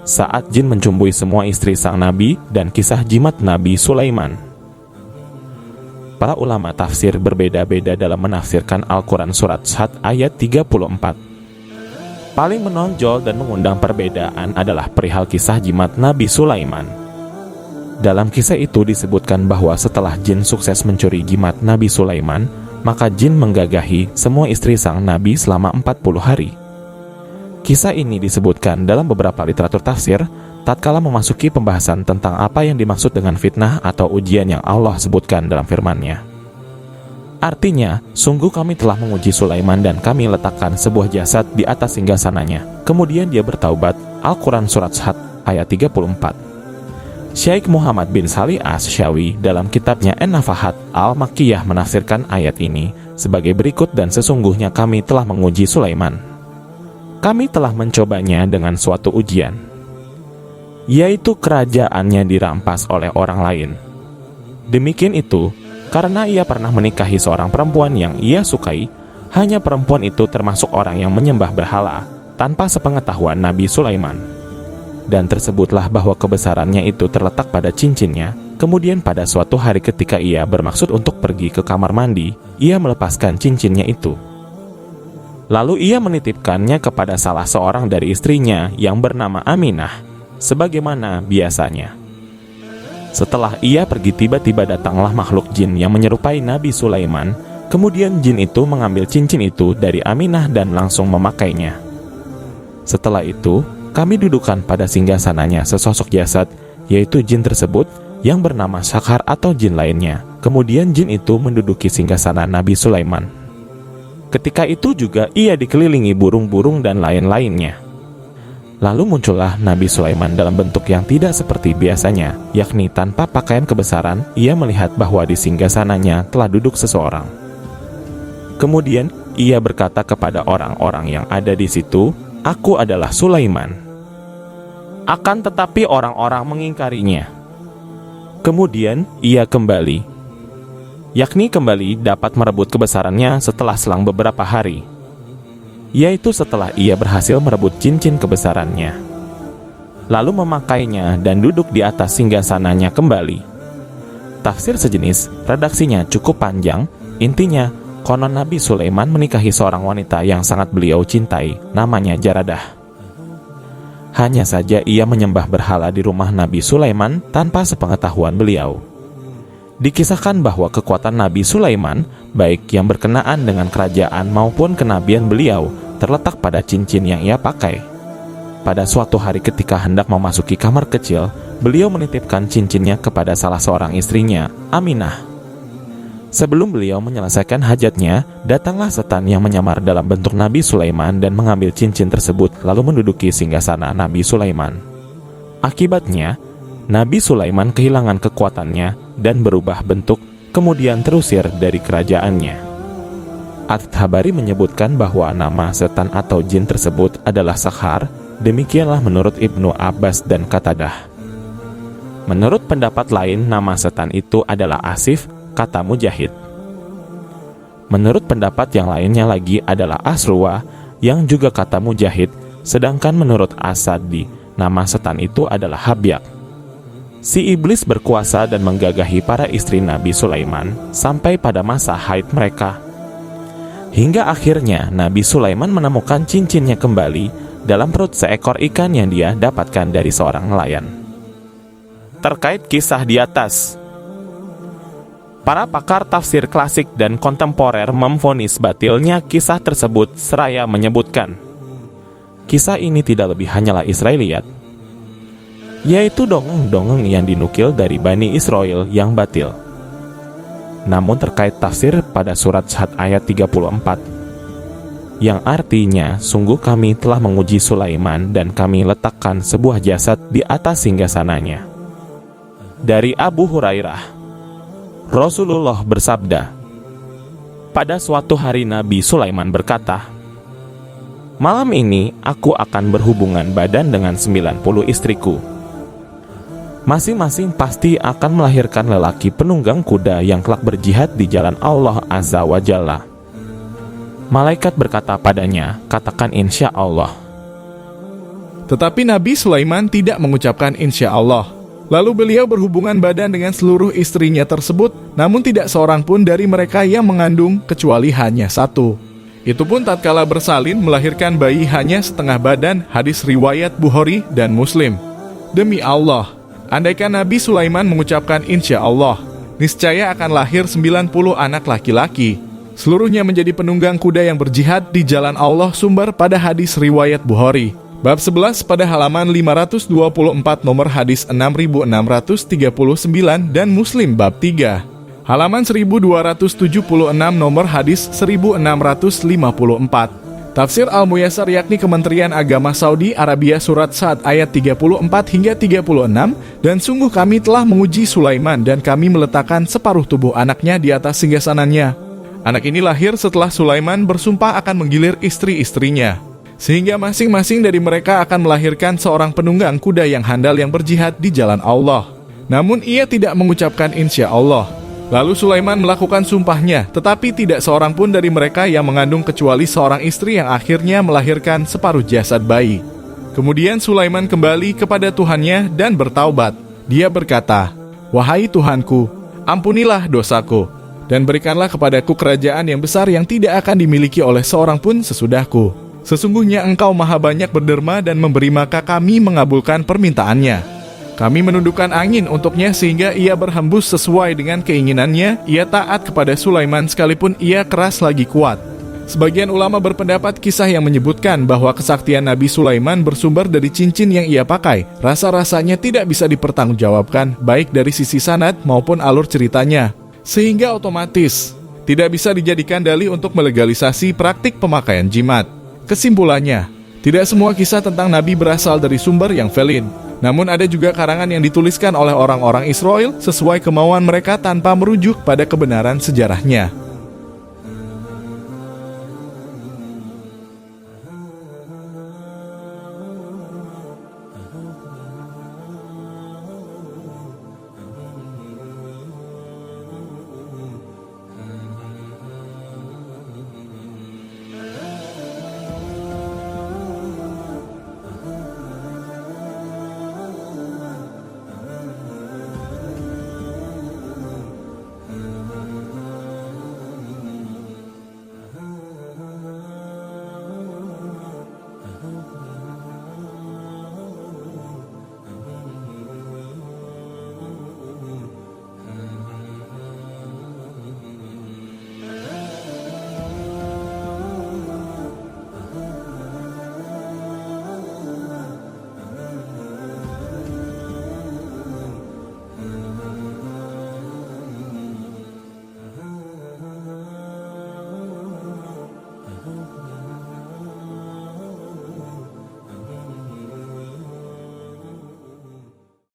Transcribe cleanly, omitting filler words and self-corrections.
saat jin mencumbui semua istri sang nabi, dan kisah jimat Nabi Sulaiman. Para ulama tafsir berbeda-beda dalam menafsirkan Al-Quran Surat Sad ayat 34. Paling menonjol dan mengundang perbedaan adalah perihal kisah jimat Nabi Sulaiman. Dalam kisah itu disebutkan bahwa setelah jin sukses mencuri jimat Nabi Sulaiman, maka jin menggagahi semua istri sang nabi selama 40 hari. Kisah ini disebutkan dalam beberapa literatur tafsir tatkala memasuki pembahasan tentang apa yang dimaksud dengan fitnah atau ujian yang Allah sebutkan dalam firman-Nya. Artinya, sungguh kami telah menguji Sulaiman dan kami letakkan sebuah jasad di atas singgasananya. Kemudian dia bertaubat. Al-Quran Surat Sad ayat 34. Syekh Muhammad bin Salih As-Syawi dalam kitabnya An-Nafahat Al-Makkiyah menafsirkan ayat ini sebagai berikut, dan sesungguhnya kami telah menguji Sulaiman. Kami telah mencobanya dengan suatu ujian, yaitu kerajaannya dirampas oleh orang lain. Demikian itu, karena ia pernah menikahi seorang perempuan yang ia sukai, hanya perempuan itu termasuk orang yang menyembah berhala, tanpa sepengetahuan Nabi Sulaiman. Dan tersebutlah bahwa kebesarannya itu terletak pada cincinnya. Kemudian pada suatu hari ketika ia bermaksud untuk pergi ke kamar mandi, ia melepaskan cincinnya itu. Lalu ia menitipkannya kepada salah seorang dari istrinya yang bernama Aminah, sebagaimana biasanya. Setelah ia pergi, tiba-tiba datanglah makhluk jin yang menyerupai Nabi Sulaiman. Kemudian jin itu mengambil cincin itu dari Aminah dan langsung memakainya. Setelah itu, kami dudukkan pada singgasananya sesosok jasad, yaitu jin tersebut yang bernama Sakhar atau jin lainnya. Kemudian jin itu menduduki singgasana Nabi Sulaiman. Ketika itu juga ia dikelilingi burung-burung dan lain-lainnya. Lalu muncullah Nabi Sulaiman dalam bentuk yang tidak seperti biasanya, yakni tanpa pakaian kebesaran. Ia melihat bahwa di singgasananya telah duduk seseorang. Kemudian ia berkata kepada orang-orang yang ada di situ, "Aku adalah Sulaiman." Akan tetapi orang-orang mengingkarinya. Kemudian ia kembali, yakni kembali dapat merebut kebesarannya setelah selang beberapa hari, yaitu setelah ia berhasil merebut cincin kebesarannya, lalu memakainya dan duduk di atas singgasananya kembali. Tafsir sejenis, redaksinya cukup panjang. Intinya, konon Nabi Sulaiman menikahi seorang wanita yang sangat beliau cintai, namanya Jaradah. Hanya saja ia menyembah berhala di rumah Nabi Sulaiman tanpa sepengetahuan beliau. Dikisahkan bahwa kekuatan Nabi Sulaiman, baik yang berkenaan dengan kerajaan maupun kenabian beliau, terletak pada cincin yang ia pakai. Pada suatu hari ketika hendak memasuki kamar kecil, beliau menitipkan cincinnya kepada salah seorang istrinya, Aminah. Sebelum beliau menyelesaikan hajatnya, datanglah setan yang menyamar dalam bentuk Nabi Sulaiman dan mengambil cincin tersebut lalu menduduki singgasana Nabi Sulaiman. Akibatnya, Nabi Sulaiman kehilangan kekuatannya dan berubah bentuk, kemudian terusir dari kerajaannya. At-Tabari menyebutkan bahwa nama setan atau jin tersebut adalah Sakhar. Demikianlah menurut Ibnu Abbas dan Qatadah. Menurut pendapat lain, nama setan itu adalah Asif, kata Mujahid. Menurut pendapat yang lainnya lagi adalah Asruwa, yang juga kata Mujahid. Sedangkan menurut As-Sadi, nama setan itu adalah Habyak. Si iblis berkuasa dan menggagahi para istri Nabi Sulaiman sampai pada masa haid mereka. Hingga akhirnya Nabi Sulaiman menemukan cincinnya kembali dalam perut seekor ikan yang dia dapatkan dari seorang nelayan. Terkait kisah di atas, para pakar tafsir klasik dan kontemporer memvonis batilnya kisah tersebut seraya menyebutkan, kisah ini tidak lebih hanyalah Israiliyat, yaitu dongeng-dongeng yang dinukil dari Bani Israel yang batil. Namun terkait tafsir pada surat Sad ayat 34, yang artinya, sungguh kami telah menguji Sulaiman dan kami letakkan sebuah jasad di atas singgasananya. Dari Abu Hurairah, Rasulullah bersabda, pada suatu hari Nabi Sulaiman berkata, "Malam ini aku akan berhubungan badan dengan 90 istriku. Masing-masing pasti akan melahirkan lelaki penunggang kuda yang kelak berjihad di jalan Allah Azza wa Jalla." Malaikat berkata padanya, "Katakan insya Allah." Tetapi Nabi Sulaiman tidak mengucapkan insya Allah. Lalu beliau berhubungan badan dengan seluruh istrinya tersebut, namun tidak seorang pun dari mereka yang mengandung kecuali hanya satu. Itu pun tatkala bersalin melahirkan bayi hanya setengah badan, hadis riwayat Bukhari dan Muslim. Demi Allah, andaikan Nabi Sulaiman mengucapkan insya Allah, niscaya akan lahir 90 anak laki-laki. Seluruhnya menjadi penunggang kuda yang berjihad di jalan Allah, sumber pada hadis riwayat Bukhari. Bab 11 pada halaman 524 nomor hadis 6639 dan Muslim bab 3. Halaman 1276 nomor hadis 1654. Tafsir Al-Muyassar yakni Kementerian Agama Saudi Arabia surat Sa'ad ayat 34 hingga 36, dan sungguh kami telah menguji Sulaiman dan kami meletakkan separuh tubuh anaknya di atas singgasananya. Anak ini lahir setelah Sulaiman bersumpah akan menggilir istri-istrinya, sehingga masing-masing dari mereka akan melahirkan seorang penunggang kuda yang handal yang berjihad di jalan Allah. Namun ia tidak mengucapkan insya Allah. Lalu Sulaiman melakukan sumpahnya, tetapi tidak seorang pun dari mereka yang mengandung kecuali seorang istri yang akhirnya melahirkan separuh jasad bayi. Kemudian Sulaiman kembali kepada Tuhannya dan bertaubat. Dia berkata, "Wahai Tuhanku, ampunilah dosaku, dan berikanlah kepadaku kerajaan yang besar yang tidak akan dimiliki oleh seorang pun sesudahku. Sesungguhnya Engkau maha banyak berderma dan memberi, maka kami mengabulkan permintaannya. Kami menundukkan angin untuknya sehingga ia berhembus sesuai dengan keinginannya. Ia taat kepada Sulaiman sekalipun ia keras lagi kuat." Sebagian ulama berpendapat kisah yang menyebutkan bahwa kesaktian Nabi Sulaiman bersumber dari cincin yang ia pakai. Rasa-rasanya tidak bisa dipertanggungjawabkan baik dari sisi sanad maupun alur ceritanya, sehingga otomatis tidak bisa dijadikan dalih untuk melegalisasi praktik pemakaian jimat. Kesimpulannya, tidak semua kisah tentang Nabi berasal dari sumber yang valid. Namun ada juga karangan yang dituliskan oleh orang-orang Israel sesuai kemauan mereka tanpa merujuk pada kebenaran sejarahnya.